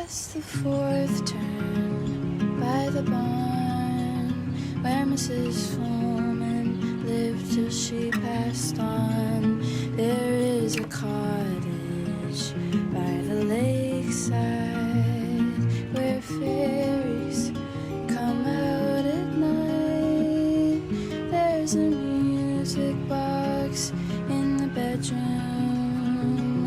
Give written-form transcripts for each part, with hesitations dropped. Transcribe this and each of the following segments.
past the fourth turn by the barn where Mrs. Fulman lived till she passed on. There is a cottage by the lakeside where fairies come out at night. There's a music box in the bedroom.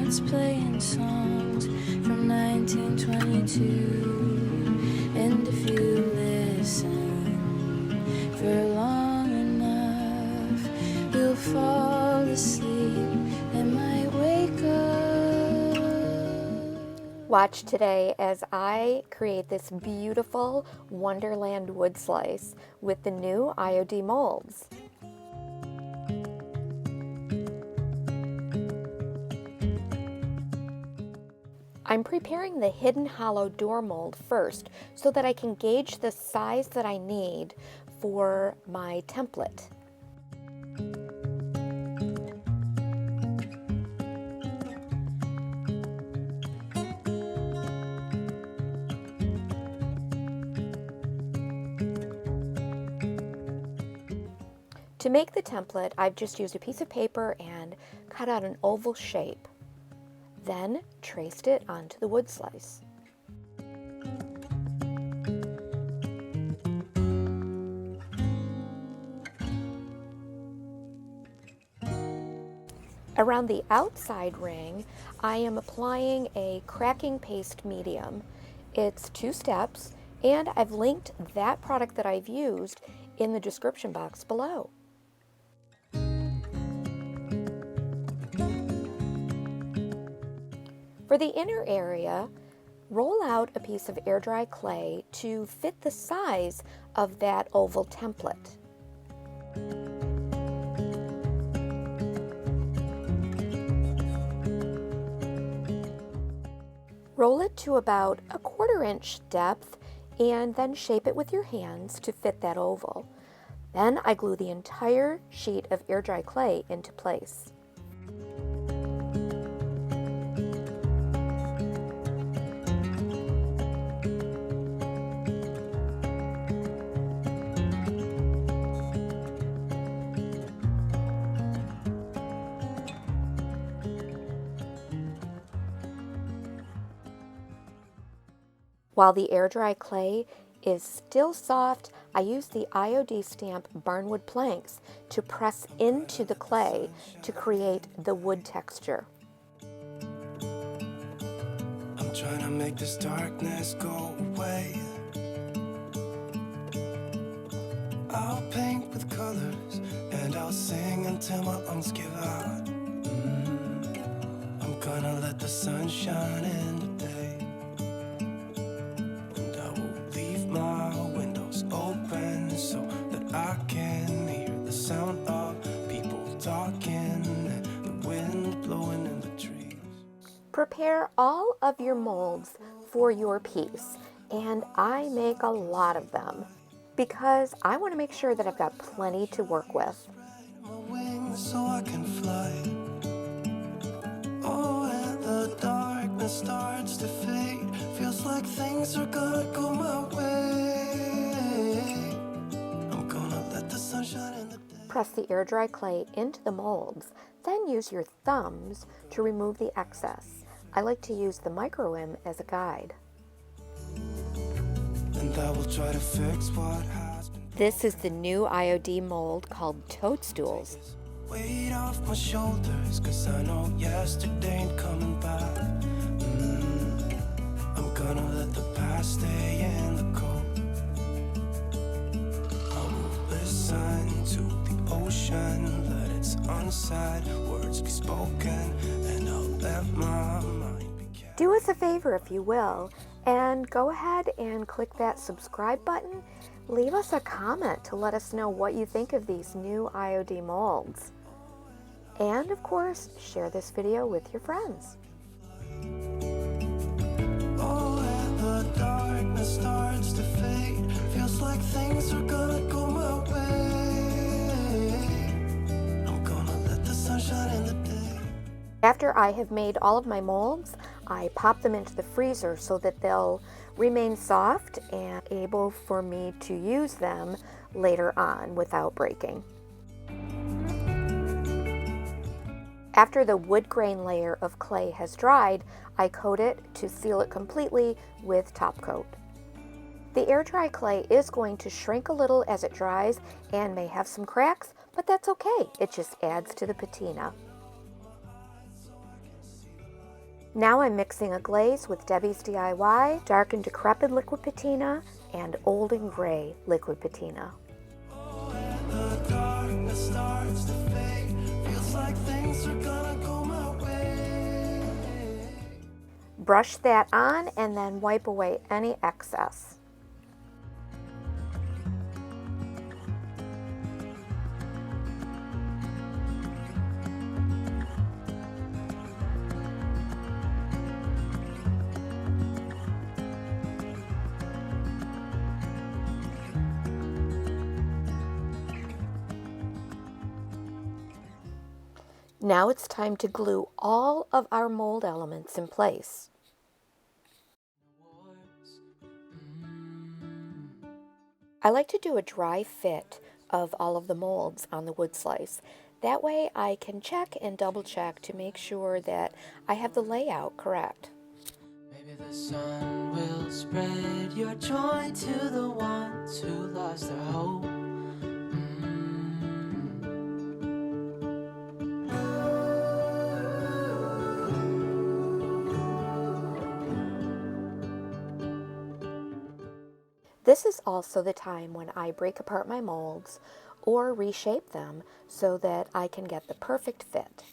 It's playing songs from 1922. And if you listen for long enough, you'll fall asleep and might wake up. Watch today as I create this beautiful Wonderland wood slice with the new IOD molds. I'm preparing the hidden hollow door mold first so that I can gauge the size that I need for my template. To make the template, I've just used a piece of paper and cut out an oval shape. Then traced it onto the wood slice. Around the outside ring, I am applying a cracking paste medium. It's 2 steps, and I've linked that product that I've used in the description box below. For the inner area, roll out a piece of air dry clay to fit the size of that oval template. Roll it to about a 1/4 inch depth and then shape it with your hands to fit that oval. Then I glue the entire sheet of air dry clay into place. While the air dry clay is still soft, I use the IOD stamp barnwood planks to press into the clay to create the wood texture. I'm trying to make this darkness go away. I'll paint with colors and I'll sing until my lungs give out. I'm gonna let the sun shine in today. So that I can hear the sound of people talking and the wind blowing in the trees. Prepare all of your molds for your piece, and I make a lot of them because I want to make sure that I've got plenty to work with. My wings so I can fly. Oh, and the darkness starts to fade. Feels like things are gonna go my way. Press the air dry clay into the molds, then use your thumbs to remove the excess. I like to use the micro-M as a guide. And I will try to fix what has been. This is the new IOD mold called Toadstools. Weight off my shoulders, 'cause I know yesterday ain't coming back. I'm gonna let the past stay in the cold. I will listen to the ocean, let its unsaid words be spoken, and I'll let my mind be kept. Do us a favor if you will, and go ahead and click that subscribe button. Leave us a comment to let us know what you think of these new IOD molds. And of course, share this video with your friends. Oh, and the darkness starts to fade. Feels like things are gonna go my way. I'm gonna let the sunshine in the day. After I have made all of my molds, I pop them into the freezer so that they'll remain soft and able for me to use them later on without breaking. After the wood grain layer of clay has dried, I coat it to seal it completely with top coat. The air dry clay is going to shrink a little as it dries and may have some cracks, but that's okay. It just adds to the patina. Now I'm mixing a glaze with Debbie's DIY, dark and decrepit liquid patina, and old and gray liquid patina. Brush that on and then wipe away any excess. Now it's time to glue all of our mold elements in place. I like to do a dry fit of all of the molds on the wood slice. That way I can check and double check to make sure that I have the layout correct. Maybe the sun will spread your joy to the ones who lost their hope. This is also the time when I break apart my molds or reshape them so that I can get the perfect fit.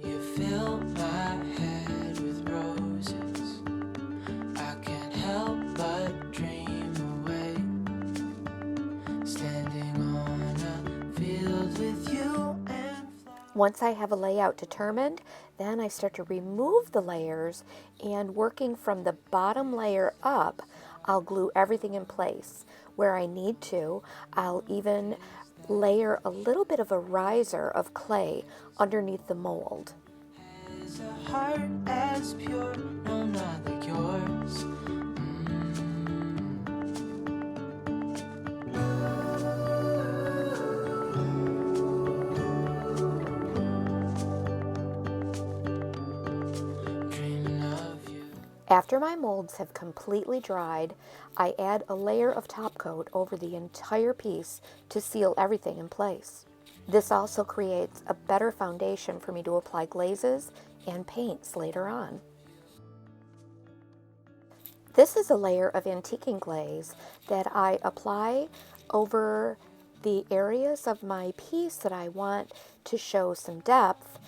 You fill my head with roses. I can't help but dream away. Standing on a field with you and Once I have a layout determined, then I start to remove the layers, and working from the bottom layer up, I'll glue everything in place. Where I need to, I'll even layer a little bit of a riser of clay underneath the mold. has a heart as pure, no, not like yours. After my molds have completely dried, I add a layer of top coat over the entire piece to seal everything in place. This also creates a better foundation for me to apply glazes and paints later on. This is a layer of antiquing glaze that I apply over the areas of my piece that I want to show some depth.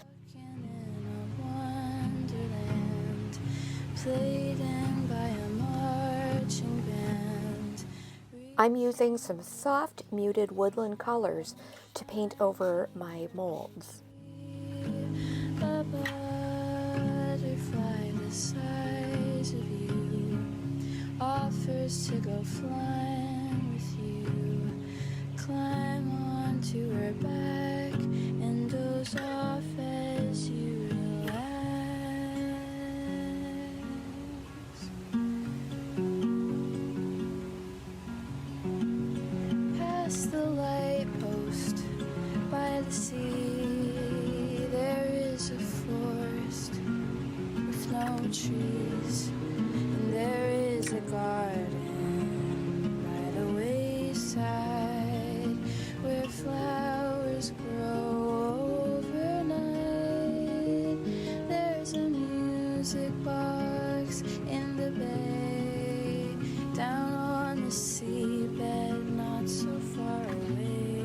I'm using some soft muted woodland colors to paint over my molds. A butterfly the size of you offers to go flying with you. Climb onto her back and doze off as you relax. Past the light post by the sea, there is a forest with no trees, and there is a garden by the wayside where flowers grow overnight. There's a music box in the bay, down on the seabed, not so far away.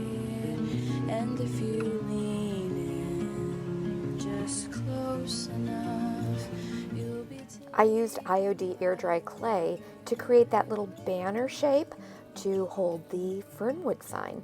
And if you lean in just close enough, you'll be I used IOD air dry clay to create that little banner shape to hold the Fernwood sign.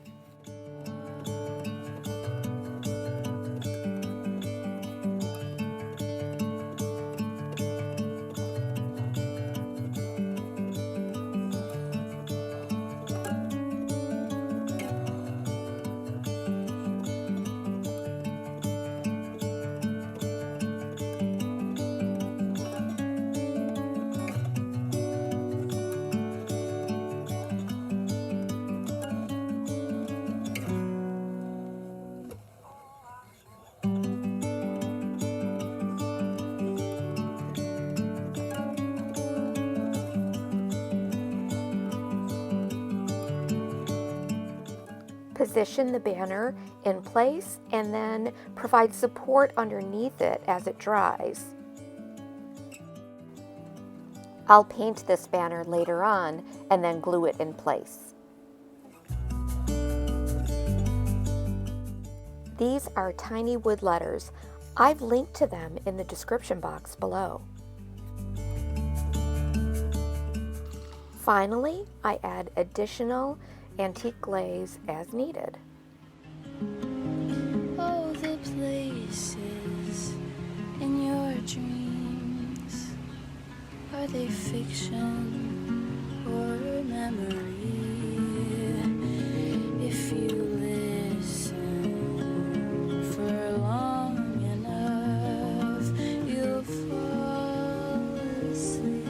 Position the banner in place and then provide support underneath it as it dries. I'll paint this banner later on and then glue it in place. These are tiny wood letters. I've linked to them in the description box below. Finally, I add additional antique glaze as needed. Oh, the places in your dreams, are they fiction or memory? If you listen for long enough, you'll fall asleep.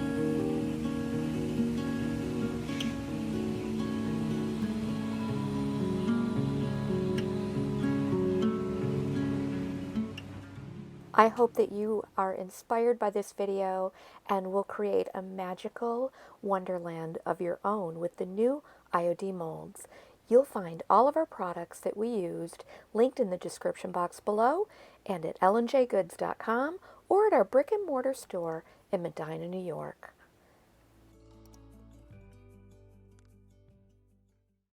I hope that you are inspired by this video and will create a magical wonderland of your own with the new IOD molds. You'll find all of our products that we used linked in the description box below and at lnjgoods.com or at our brick and mortar store in Medina, New York.